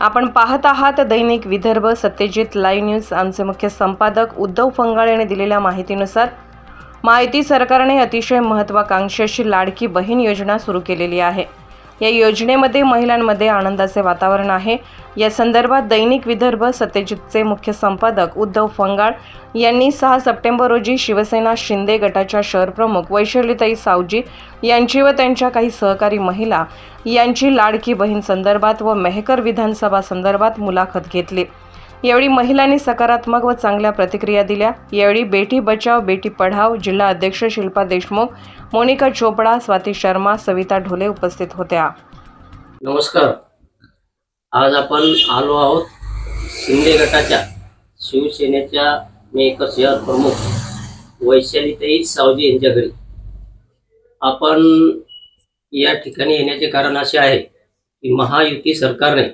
आपण पाहत आहात दैनिक विदर्भ सत्यजित लाईव्ह न्यूज। आमचे मुख्य संपादक उद्धव फंगाळ यांनी दिलेल्या माहितीनुसार माहिती सरकारने अतिशय महत्त्वाकांक्षी अशी लाडकी बहीण योजना सुरू केलेली आहे। या योजनेमध्ये महिलांमध्ये आनंदाचे वातावरण आहे। या संदर्भात दैनिक विदर्भ सत्यजितचे मुख्य संपादक उद्धव फंगाळ यांनी 6 सप्टेंबर रोजी शिवसेना शिंदे गटाच्या शहर प्रमुख वैशालीताई सावजी यांची व त्यांच्या काही सहकारी महिला यांची लाडकी बहीण संदर्भात व मेहकर विधानसभा संदर्भात मुलाखत घेतली। यावेळी महिलांनी सकारात्मक व चांगल्या प्रतिक्रिया दिल्या। यावेळी बेटी बचाव बेटी पढाव जिल्हा अध्यक्ष शिल्पा देशमुख, मोनिका चोपडा, स्वाती शर्मा, सविता ढोले उपस्थित होत्या। नमस्कार। आज आपण आलो आहोत शिंदे गटाच्या शिवसेनेच्या मेहकर शहर प्रमुख वैशालीताई सावजी यांच्या घरी। आपण या ठिकाणी येण्याचे कारण असे आहे की महायुती सरकारने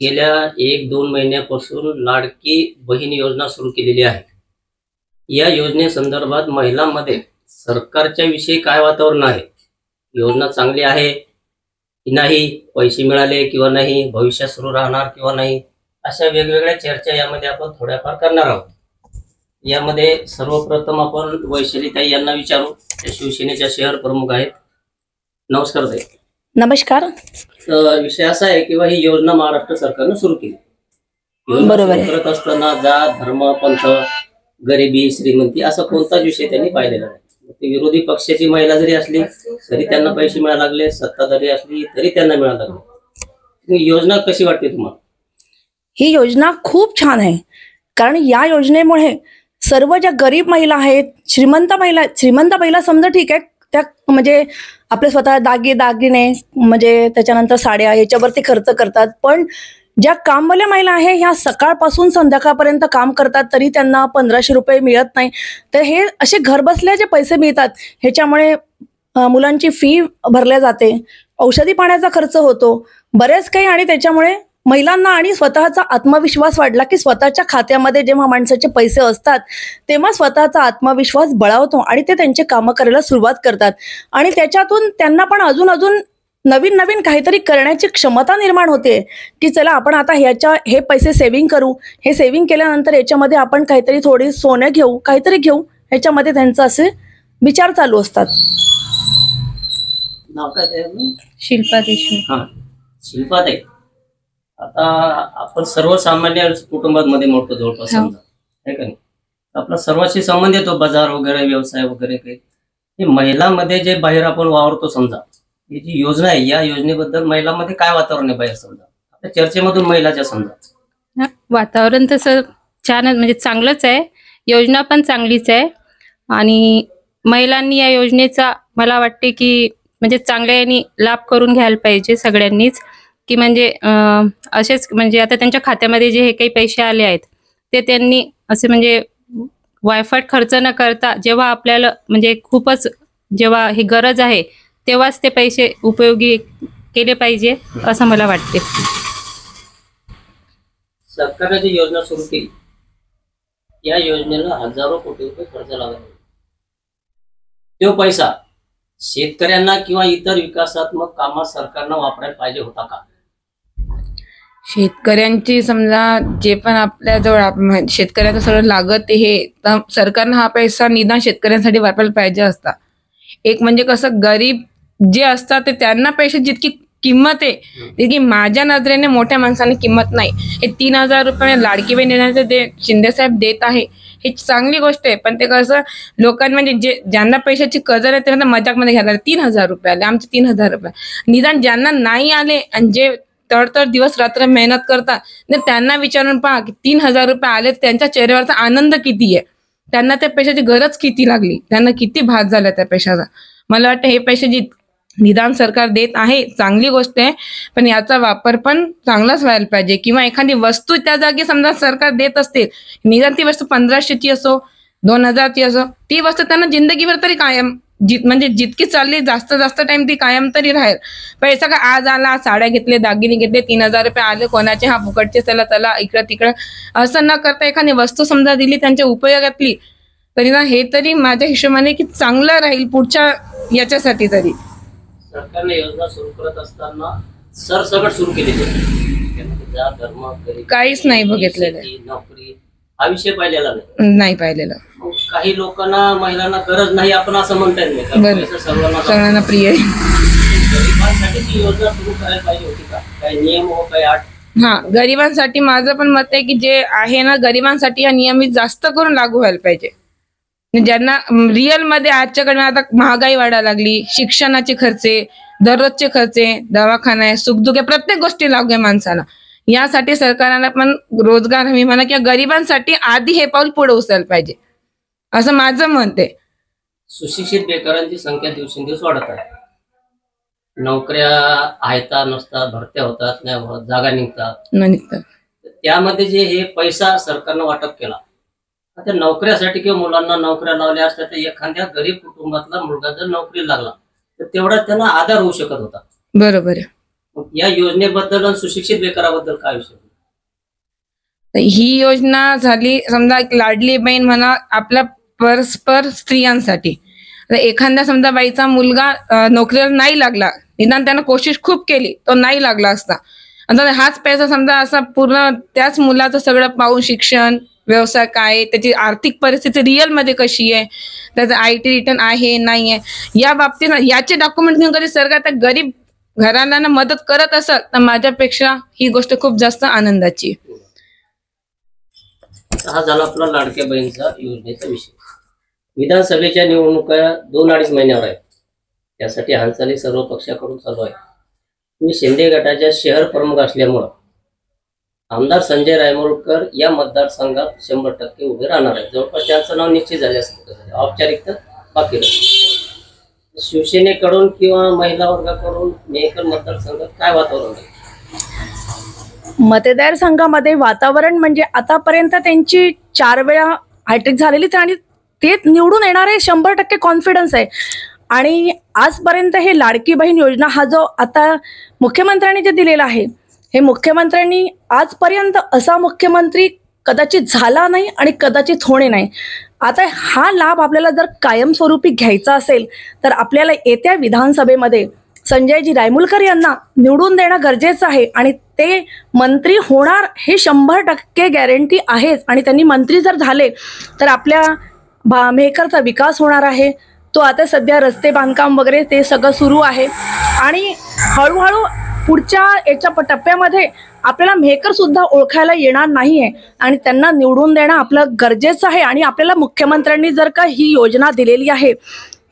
गेल्या 1-2 महिन्यापासून लाडकी बहीण योजना सुरू केलेली आहे। या योजनेसंदर्भात महिलांमध्ये सरकारच्या विषयी काय वातावरण आहे, योजना चांगली आहे की नाही, पैसे मिळाले किंवा नाही, भविष्यात सुरू राहणार किंवा नाही, अशा वेगवेगळ्या चर्चा यामध्ये आपण थोड्याफार करणार आहोत। यामध्ये सर्वप्रथम आपण वैशालीताई यांना विचारू, ते शिवसेनेच्या शहर प्रमुख आहेत। नमस्कार ताई। नमस्कार। विषय असा आहे की ही योजना महाराष्ट्र सरकारने सुरू केली। बरोबर करत असताना जात धर्म पंथ गरिबी श्रीमंती असा कोणताच विषय त्यांनी पाहिलेला नाही। ते विरोधी पक्षाची महिला जरी असली तरी त्यांना पैसे मिळायला लागले, सत्ताधारी असली तरी त्यांना मिळायला लागले। योजना कशी वाटते तुम्हाला? ही योजना खूप छान आहे, कारण या योजनेमुळे सर्व ज्या गरीब महिला आहेत, श्रीमंत महिला समजा ठीक आहे, त्या म्हणजे आपले स्वतः दागिने म्हणजे त्याच्यानंतर साड्या याच्यावरती खर्च करतात, पण ज्या कामवाल्या महिला आहे ह्या सकाळपासून संध्याकाळपर्यंत काम करतात तरी त्यांना 1500 रुपये मिळत नाही। तर हे असे घरबसल्या जे पैसे मिळतात ह्याच्यामुळे मुलांची फी भरल्या जाते, औषधी पाण्याचा खर्च होतो, बरेच काही, आणि त्याच्यामुळे महिलांना आणि स्वतःचा आत्मविश्वास वाढला की स्वतःच्या खात्यामध्ये जेव्हा माणसाचे पैसे असतात तेव्हा स्वतःचा आत्मविश्वास बळावतो आणि ते त्यांचे कामं करायला सुरुवात करतात, आणि त्याच्यातून त्यांना पण अजून नवीन काहीतरी करण्याची क्षमता निर्माण होते की चला आपण आता हे पैसे सेव्हिंग करू, हे सेव्हिंग केल्यानंतर याच्यामध्ये आपण काहीतरी थोडी सोनं घेऊ, काहीतरी घेऊ, ह्याच्यामध्ये त्यांचं असे विचार चालू असतात। नाव काय ते? शिल्पा देशमुख। हां, शिल्पा ताई, आता आपण सर्वसामान्य कुटुंबामध्ये मोठं जवळपास समजा आहे का नाही, आपला सर्वांशी संबंध येतो, बाजार वगैरे व्यवसाय वगैरे काही। हे महिलांमध्ये जे बाहेर आपण वावरतो समजा, ही जी योजना आहे या योजनेबद्दल महिलांमध्ये काय वातावरण आहे बाहेर समजा, आता चर्चेमधून महिलाच्या समजा? वातावरण तसं छान म्हणजे चांगलंच आहे, योजना पण चांगलीच आहे, आणि महिलांनी या योजनेचा मला वाटते की म्हणजे चांगल्याने लाभ करून घ्यायला पाहिजे सगळ्यांनीच, की म्हणजे असेच म्हणजे आता त्यांच्या खात्यामध्ये जे हे काही पैसे आले आहेत ते त्यांनी असे म्हणजे वायफट खर्च न करता जेव्हा आपल्याला म्हणजे खूपच जेव्हा ही गरज आहे तेव्हाच ते पैसे उपयोगी केले पाहिजे असं मला वाटते। सरकारने जी योजना सुरू केली या योजनेला हजारो कोटी रुपये खर्च लागला, तो पैसा शेतकऱ्यांना किंवा इतर विकासात्मक कामात सरकारनं वापरायला पाहिजे होता का? शेतकऱ्यांची समजा जे पण आपल्याजवळ शेतकऱ्याचं सगळं लागत हे तर सरकारनं हा पैसा निदान शेतकऱ्यांसाठी वापरायला पाहिजे असता। एक म्हणजे कसं गरीब जे असतात ते त्यांना पैसे जितकी किंमत आहे तितकी माझ्या नजरेने मोठ्या माणसाने किंमत नाही। हे 3000 रुपये लाडकी बहीण योजनेचं ते शिंदे साहेब देत आहे हे चांगली गोष्ट आहे, पण ते कसं लोकांनी म्हणजे ज्यांना पैशाची कदर आहे त्यांना मजाकमध्ये घ्यायला 3000 रुपये आले, आमचे 3000 रुपये, निदान ज्यांना नाही आले आणि जे तडतड दिवस रात्र मेहनत करतात त्यांना विचारून पहा की 3000 रुपये आले, त्यांच्या चेहऱ्यावरचा आनंद किती आहे, त्यांना त्या पैशाची गरज किती लागली, त्यांना किती भास झाला त्या पैशाचा। मला वाटतं हे पैसे जी निदान सरकार देत आहे चांगली गोष्ट आहे, पण याचा वापर पण चांगलाच व्हायला पाहिजे, किंवा एखादी वस्तू त्या जागी समजा सरकार देत असतील, निदान ती वस्तू 1500ची असो 2000ची असो, ती वस्तू त्यांना जिंदगीभर तरी कायम म्हणजे जितकी चालली जास्त टाइम ती कायम तरी राहील। पैसा का आज आला, साड्या घेतले, दागिने घेतले, 3000 रुपये आले कोणाचे, हा फुकटचे चला इकडं तिकडं असं न करता एखादी वस्तू समजा दिली त्यांच्या उपयोगातली तरी ना, हे तरी माझ्या हिशोबाने की चांगलं राहील पुढच्या याच्यासाठी तरी। सरकारने योजना सुरू करत असताना सरसकट सुरू केली होती, जा धर्म गरीब काहीच नाही बघितलेलं आहे. शेती, नोकरी हा विषय पाहिलेला नाही. नाही पाहिलेलं. मग काही लोकांना महिलांना गरज नाही आपण असं म्हणता येत नाही, कारण बरं. पैसा सर्वांना सगळ्यांना प्रिय आहे. गरिबांसाठी ती योजना सुरू करायला पाहिजे होती का? काही नियम व काही अट? हा, गरिबांसाठी माझं पण मत आहे की जे आहे ना, गरिबांसाठी हा नियमित जास्त करून लागू व्हायला पाहिजे. ज्यांना रिअल मध्ये आजच्या काळात आता महागाई वाढायला लागली, शिक्षणाचे खर्चे, दररोजचे खर्चे, दवाखाना आहे, सुखदुःख आहे, प्रत्येक गोष्टी लागू आहे माणसाला. यासाठी सरकारला पण रोजगार हमी म्हणा किंवा गरिबांसाठी आधी हे पाऊल पुढे उचलायला पाहिजे, असं माझं मत आहे. सुशिक्षित बेकारांची संख्या दिवसेंदिवस वाढत आहे. नोकऱ्या आहेत नसतात, भरत्या होतात नाही होत, जागा निघतात. निघतं. त्यामध्ये जे हे पैसा सरकारनं वाटप केला, आता नोकऱ्यासाठी किंवा मुलांना नोकऱ्या लावल्या असत्या तर एखाद्या गरीब कुटुंबातला मुलगा जर नोकरीला लागला तर तेवढा त्यांना आधार होऊ शकत होता. बरोबर आहे. मग या योजनेबद्दल आणि सुशिक्षित बेकाराबद्दल काय विषय? तर ही योजना झाली समजा एक लाडली बहीण म्हणा आपल्या परस्पर स्त्रियांसाठी. आता एखाद्या समजा बाईचा मुलगा नोकरीला नाही लागला, निदान त्यानं कोशिश खूप केली, तो नाही लागला असता, आता हाच पैसा समजा असा पूर्ण त्याच मुलाचं सगळं पाहून शिक्षण, व्यवसाय काय, त्याची आर्थिक परिस्थिती रिअल मध्ये कशी आहे, त्याचं IT रिटर्न आहे नाही आहे, या बाबतीत याचे डॉक्युमेंट घेऊन कधी सरकार त्या गरीब घरांना मदत करत असत तर माझ्यापेक्षा ही गोष्ट खूप जास्त आनंदाची. हा झाला आपला लाडक्या बहिणीचा योजनेचा विषय. विधानसभेच्या निवडणुका 2-2.5 महिन्यावर आहेत. त्यासाठी हालचाली सर्व पक्षाकडून चालू आहे. मी शिंदे गटाच्या शहर प्रमुख असल्यामुळं आमदार संजय रायमोळकर या मतदारसंघात 100% उभे राहणार आहे. जवळपास त्यांचं नाव निश्चित झाले असतं, औपचारिक तर बाकी राहील. शिवसेनेकडून किंवा महिला वर्गाकडून मेहकर मतदारसंघात काय वातावरण आहे? मतदारसंघामध्ये वातावरण म्हणजे आतापर्यंत त्यांची 4 वेळा हॅट्रिक झालेलीच आहे आणि ते निवडून येणार आहे, 100% कॉन्फिडन्स आहे. आणि आजपर्यंत हे लाडकी बहीण योजना हा जो आता मुख्यमंत्र्यांनी जे दिलेला आहे, हे मुख्यमंत्र्यांनी आजपर्यंत असा मुख्यमंत्री कदाचित झाला नाही आणि कदाचित होणे नाही. आता हा लाभ आपल्याला जर कायमस्वरूपी घ्यायचा असेल तर आपल्याला येत्या विधानसभेमध्ये संजयजी रायमुलकर यांना निवडून देणं गरजेचं आहे आणि ते मंत्री होणार हे 100% गॅरंटी आहेच. आणि त्यांनी मंत्री जर झाले तर आपल्या मेहकरचा विकास होणार आहे. तो आता सध्या रस्ते बांधकाम वगैरे ते सगळं सुरू आहे आणि हळूहळू पुढच्या याच्या टप्प्यामध्ये आपल्याला मेहकर सुद्धा ओळखायला येणार नाहीये आणि त्यांना निवडून देणं आपलं गरजेचं आहे. आणि आपल्याला मुख्यमंत्र्यांनी जर का ही योजना दिलेली आहे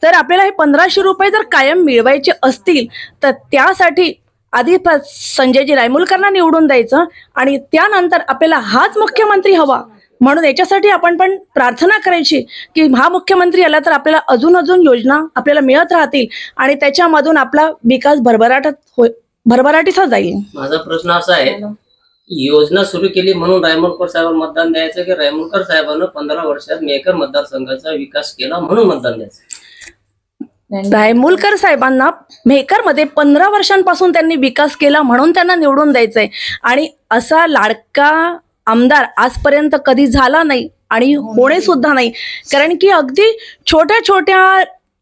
तर आपल्याला हे 1500 रुपये जर कायम मिळवायचे असतील तर त्यासाठी आधी संजयजी रायमुलकरला निवडून द्यायचं आणि त्यानंतर आपल्याला हाच मुख्यमंत्री हवा. म्हणून याच्यासाठी आपण पण प्रार्थना करायची की हा मुख्यमंत्री आला तर आपल्याला अजून योजना आपल्याला मिळत राहतील आणि त्याच्यामधून आपला विकास भरभराटीचा जाईल. माझा प्रश्न असा आहे, योजना सुरू केली म्हणून रायमुलकर साहेबांना मतदान द्यायचं की रायमुलकर साहेबांना 15 वर्षात मेहकर मतदारसंघाचा विकास केला म्हणून मतदान द्यायचं? रायमुलकर साहेबांना मेहकरमध्ये 15 वर्षांपासून त्यांनी विकास केला म्हणून त्यांना निवडून द्यायचंय. आणि असा लाडका आमदार आजपर्यंत कधी झाला नाही आणि होणे सुद्धा नाही. कारण की अगदी छोट्या छोट्या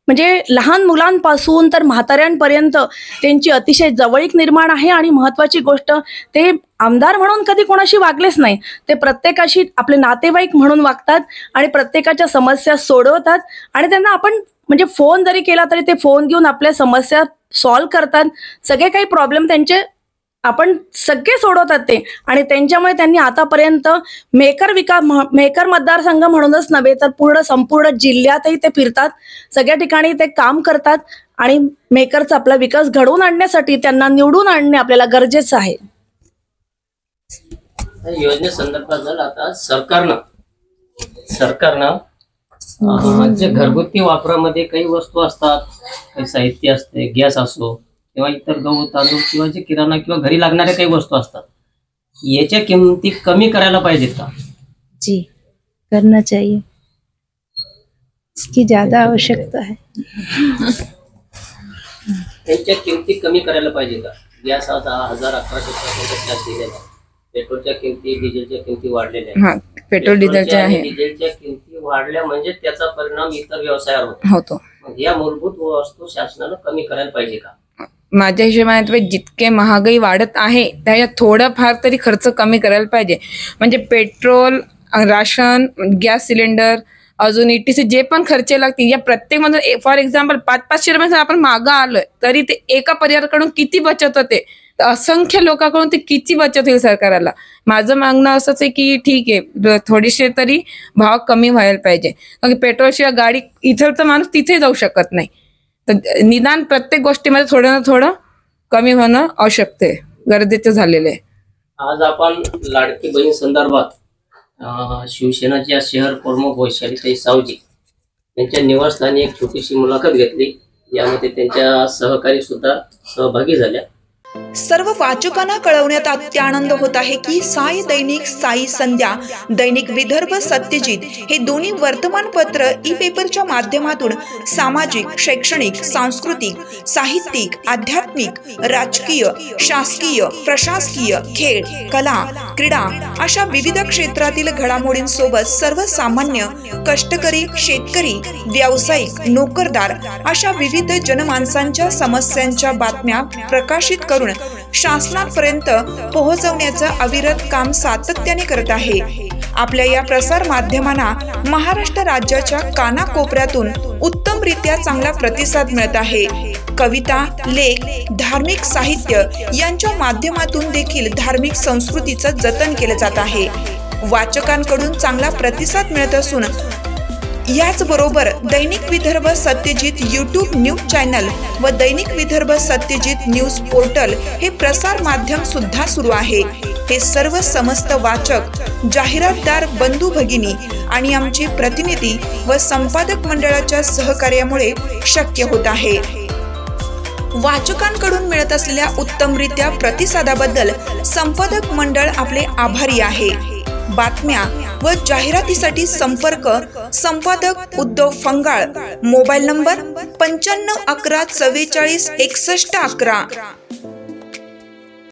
म्हणजे लहान मुलांपासून तर म्हाताऱ्यांपर्यंत त्यांची अतिशय जवळीक निर्माण आहे. आणि महत्वाची गोष्ट, ते आमदार म्हणून कधी कोणाशी वागलेच नाही, ते प्रत्येकाशी आपले नातेवाईक म्हणून वागतात आणि प्रत्येकाच्या समस्या सोडवतात. आणि त्यांना आपण म्हणजे फोन जरी केला तरी ते फोन घेऊन आपल्या समस्या सॉल्व्ह करतात. सगळे काही प्रॉब्लेम त्यांचे आपण सगळे सोडवतात ते. आणि त्यांच्यामुळे त्यांनी आतापर्यंत मेहकर मतदारसंघ म्हणूनच नव्हे तर संपूर्ण जिल्ह्यातही ते फिरतात, सगळ्या ठिकाणी ते काम करतात आणि मेहकरचा आपला विकास घडवून आणण्यासाठी त्यांना निवडून आणणे आपल्याला गरजेचं आहे. योजनेसंदर्भात झालं आता सरकारनं जे घरगुती वापरामध्ये काही वस्तू असतात, काही साहित्य असते, गॅस असो किंवा इतर गहू तांदूळ किंवा जे किराणा किंवा घरी लागणाऱ्या काही वस्तू असतात, याच्या किमती कमी करायला पाहिजेत का? जी, करना चाहिए, इसकी ज्यादा आवश्यकता है. त्यांच्या किमती कमी करायला पाहिजे का? गॅस आता 1100-1100 दिलेला, पेट्रोलच्या किमती, डिझेलच्या किमती वाढलेल्या आहेत. पेट्रोल डिझेलच्या आहे, डिझेलच्या किमती वाढल्या म्हणजे त्याचा परिणाम इतर व्यवसायावर होतो. मग या मूलभूत वस्तू शासनानं कमी करायला पाहिजे का? माझ्या हिशोबाने जितके महागाई वाढत आहे त्याच्यात थोडंफार तरी खर्च कमी करायला पाहिजे. म्हणजे पेट्रोल, राशन, गॅस सिलेंडर, अजून ETC जे पण खर्च लागतील या प्रत्येकमधून फॉर एक्झाम्पल 500-500 रुपये आपण मागं आलोय तरी ते एका परिवाराकडून किती बचत होते, तर असंख्य लोकांकडून ते किती बचत होईल सरकारला. माझं मागणं असंच आहे की ठीक आहे, थोडेसे तरी भाव कमी व्हायला पाहिजे. कारण पेट्रोलशिवाय गाडी इथलचा माणूस तिथे जाऊ शकत नाही. तर निदान प्रत्येक गोष्टीमध्ये थोडं ना थोडं कमी होणं आवश्यक आहे, गरजेचं झालेलं आहे. आज आपण लाडकी बहीण संदर्भात शिवसेनाच्या शहर प्रमुख वैशालीताई सावजी यांच्या निवासस्थानी एक छोटीशी मुलाखत घेतली. यामध्ये त्यांच्या सहकारी सुद्धा सहभागी झाल्या. सर्व वाचकांना कळवण्यात अत्यानंद होत आहे की साई दैनिक, साई संध्या, दैनिक विदर्भ सत्यजित हे दोन्ही वर्तमानपत्र ई-पेपरच्या माध्यमातून सामाजिक, शैक्षणिक, सांस्कृतिक, साहित्यिक, आध्यात्मिक, राजकीय, शासकीय, प्रशासकीय, खेळ, कला, क्रीडा अशा विविध क्षेत्रातील घडामोडींसोबत सर्वसामान्य, कष्टकरी, शेतकरी, व्यावसायिक, नोकरदार अशा विविध जनमानसांच्या समस्यांच्या बातम्या प्रकाशित करून शासनापर्यंत पोहोचवण्याचं अविरत काम सातत्याने करत आहे. आपल्या या प्रसार माध्यमांना महाराष्ट्र राज्याच्या कानाकोपऱ्यातून उत्तमरित्या चांगला प्रतिसाद मिळत आहे. कविता, लेख, धार्मिक साहित्य यांच्या माध्यमातून देखील धार्मिक संस्कृतीचं जतन केलं जात आहे. वाचकांकडून चांगला प्रतिसाद मिळत असून याचबरोबर दैनिक Vidarbha Satyajit YouTube news channel व दैनिक विदर्भ सत्यजित न्यूज पोर्टल हे प्रसार माध्यम सुद्धा सुरू आहे. हे सर्व समस्त वाचक, जाहिरातदार बंधू भगिनी आणि आमचे प्रतिनिधी व संपादक मंडळाच्या सहकार्यामुळे शक्य होत आहे. वाचकांकडून मिळत असलेल्या उत्तमरित्या प्रतिसादाबद्दल संपादक मंडळ आपले आभारी आहे. बातम्या व जाहिरातीसाठी संपर्क संपादक उद्धव फंगाळ, मोबाईल नंबर 95 11 44 61 11.